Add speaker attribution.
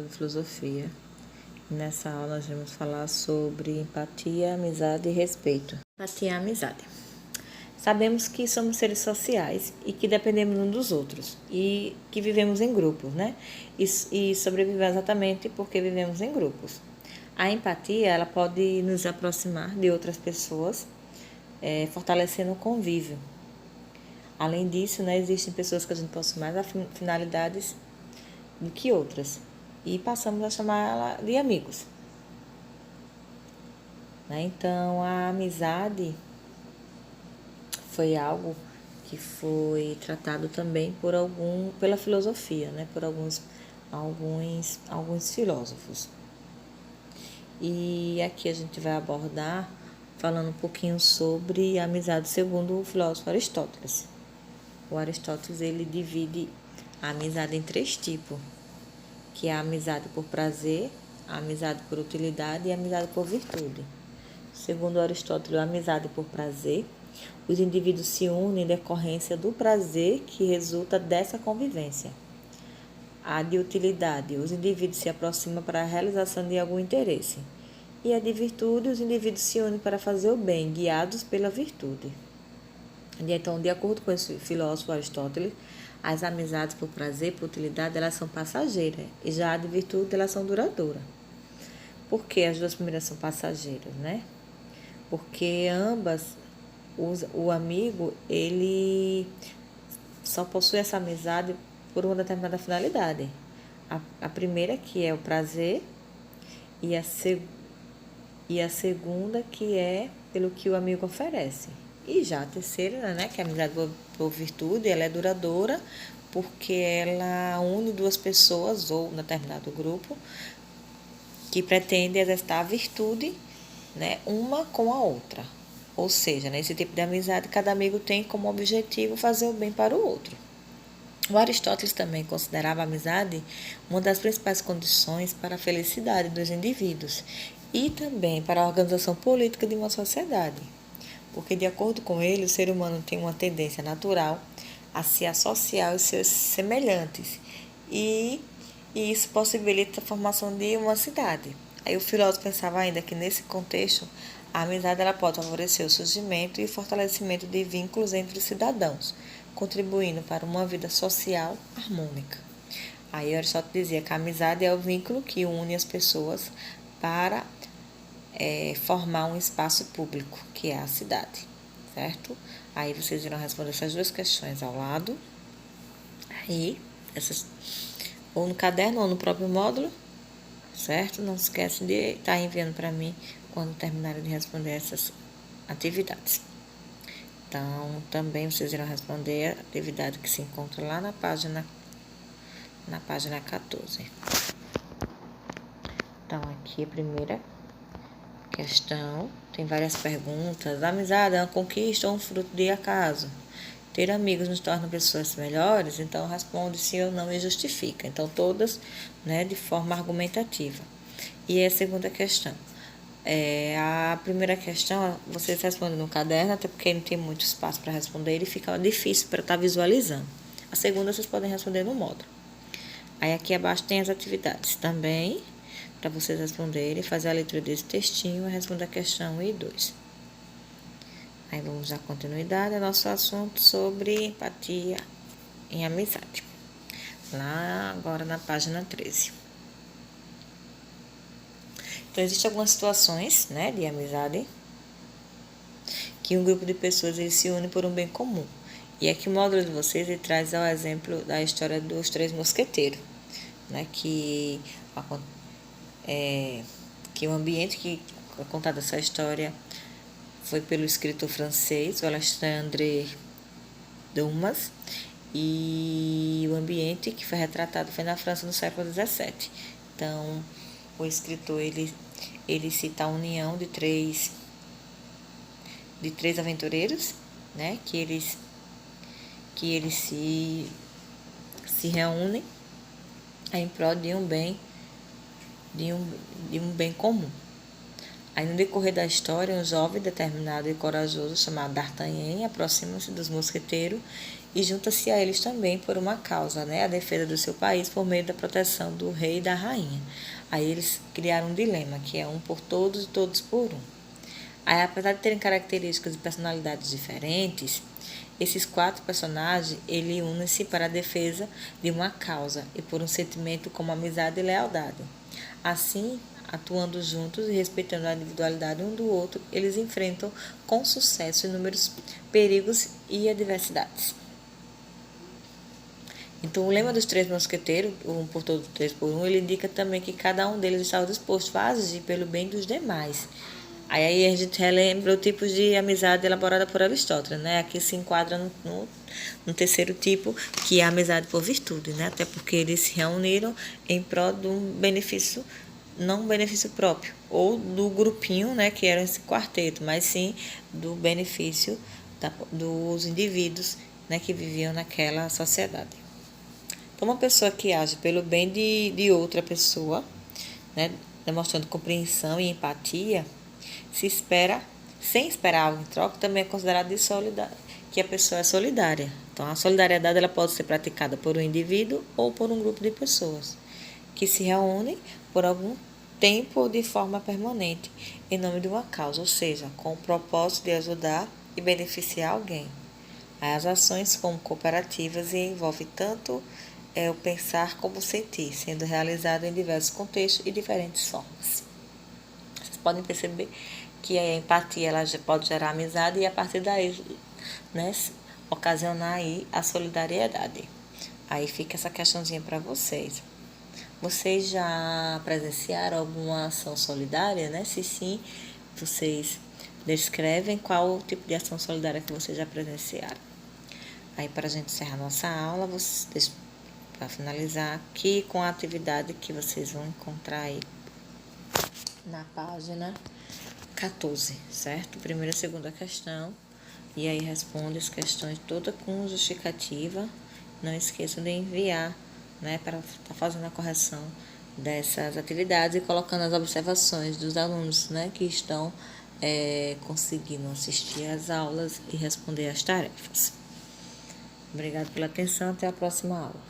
Speaker 1: aula de filosofia. Nessa aula nós vamos falar sobre empatia, amizade e respeito. Empatia e amizade. Sabemos que somos seres sociais e que dependemos uns dos outros e que vivemos em grupos, né? E sobrevivemos exatamente porque vivemos em grupos. A empatia, ela pode nos aproximar de outras pessoas, fortalecendo o convívio. Além disso, né, existem pessoas que a gente possui mais finalidades do que outras e passamos a chamar ela de amigos. Né? Então, a amizade foi algo que foi tratado também pela filosofia, né? Por alguns filósofos. E aqui a gente vai abordar falando um pouquinho sobre a amizade segundo o filósofo Aristóteles. O Aristóteles ele divide a amizade em 3 tipos, que é a amizade por prazer, a amizade por utilidade e a amizade por virtude. Segundo Aristóteles, a amizade por prazer, os indivíduos se unem em decorrência do prazer que resulta dessa convivência. A de utilidade, os indivíduos se aproximam para a realização de algum interesse. E a de virtude, os indivíduos se unem para fazer o bem, guiados pela virtude. Então, de acordo com esse filósofo Aristóteles, as amizades por prazer, por utilidade, elas são passageiras. E já a de virtude, elas são duradouras. Por que as duas primeiras são passageiras, né? Porque ambas, o amigo, ele só possui essa amizade por uma determinada finalidade. A primeira, que é o prazer, e a segunda, que é pelo que o amigo oferece. E já a terceira, né, que é a amizade por virtude, ela é duradoura porque ela une duas pessoas ou um determinado grupo que pretende exercitar a virtude, né, uma com a outra. Ou seja, nesse tipo de amizade, cada amigo tem como objetivo fazer o bem para o outro. O Aristóteles também considerava a amizade uma das principais condições para a felicidade dos indivíduos e também para a organização política de uma sociedade. Porque, de acordo com ele, o ser humano tem uma tendência natural a se associar aos seus semelhantes e isso possibilita a formação de uma cidade. Aí o filósofo pensava ainda que, nesse contexto, a amizade ela pode favorecer o surgimento e fortalecimento de vínculos entre os cidadãos, contribuindo para uma vida social harmônica. Aí Aristóteles dizia que a amizade é o vínculo que une as pessoas para formar um espaço público, que é a cidade, certo? Aí vocês irão responder essas 2 questões ao lado, aí, ou no caderno ou no próprio módulo, certo? Não se esquece de estar enviando para mim quando terminarem de responder essas atividades. Então, também vocês irão responder a atividade que se encontra lá na página 14. Então, aqui a primeira questão, tem várias perguntas. A amizade é uma conquista ou um fruto de acaso? Ter amigos nos torna pessoas melhores? Então, responde sim ou não e justifica. Então, todas, né, de forma argumentativa. E a segunda questão. A primeira questão, vocês respondem no caderno, até porque não tem muito espaço para responder, e fica difícil para estar visualizando. A segunda, vocês podem responder no módulo. Aí, aqui abaixo tem as atividades também, para vocês responderem, fazer a leitura desse textinho e responder a questão 1 e 2. Aí vamos dar continuidade ao nosso assunto sobre empatia em amizade. Lá agora na página 13. Então, existem algumas situações, né, de amizade que um grupo de pessoas eles se une por um bem comum. E aqui o módulo de vocês ele traz o exemplo da história dos 3 mosqueteiros, né, que o ambiente que é contada essa história foi pelo escritor francês, o Alexandre Dumas, e o ambiente que foi retratado foi na França no século XVII. Então, o escritor ele cita a união de três aventureiros, né, que eles se reúnem em prol de um bem comum. Aí, no decorrer da história, um jovem determinado e corajoso chamado D'Artagnan aproxima-se dos mosqueteiros e junta-se a eles também por uma causa, né? A defesa do seu país por meio da proteção do rei e da rainha. Aí eles criaram um dilema, que é um por todos e todos por um. Aí, apesar de terem características e personalidades diferentes, esses 4 personagens, ele unem-se para a defesa de uma causa e por um sentimento como amizade e lealdade. Assim, atuando juntos e respeitando a individualidade um do outro, eles enfrentam com sucesso inúmeros perigos e adversidades. Então, o lema dos 3 mosqueteiros, um por todo, 3 por um, ele indica também que cada um deles estava disposto a agir pelo bem dos demais. Aí a gente relembra o tipo de amizade elaborada por Aristóteles, né? Aqui se enquadra no terceiro tipo, que é a amizade por virtude, né? Até porque eles se reuniram em prol de um benefício, não um benefício próprio, ou do grupinho, né? Que era esse quarteto, mas sim do benefício dos indivíduos, né? Que viviam naquela sociedade. Então, uma pessoa que age pelo bem de outra pessoa, né? Demonstrando compreensão e empatia, sem esperar algo em troca, também é considerado de solidário, que a pessoa é solidária. Então, a solidariedade ela pode ser praticada por um indivíduo ou por um grupo de pessoas que se reúnem por algum tempo ou de forma permanente em nome de uma causa, ou seja, com o propósito de ajudar e beneficiar alguém. As ações como cooperativas e envolvem tanto o pensar como o sentir, sendo realizado em diversos contextos e diferentes formas. Vocês podem perceber que a empatia ela pode gerar amizade e a partir daí, né, ocasionar aí a solidariedade. Aí fica essa questãozinha para vocês. Vocês já presenciaram alguma ação solidária, né? Se sim, vocês descrevem qual o tipo de ação solidária que vocês já presenciaram. Aí, para a gente encerrar nossa aula, para finalizar aqui com a atividade que vocês vão encontrar aí na página 14, certo? Primeira e segunda questão. E aí responde as questões todas com justificativa. Não esqueçam de enviar, né, para estar fazendo a correção dessas atividades e colocando as observações dos alunos, né, que estão conseguindo assistir às aulas e responder às tarefas. Obrigada pela atenção, até a próxima aula.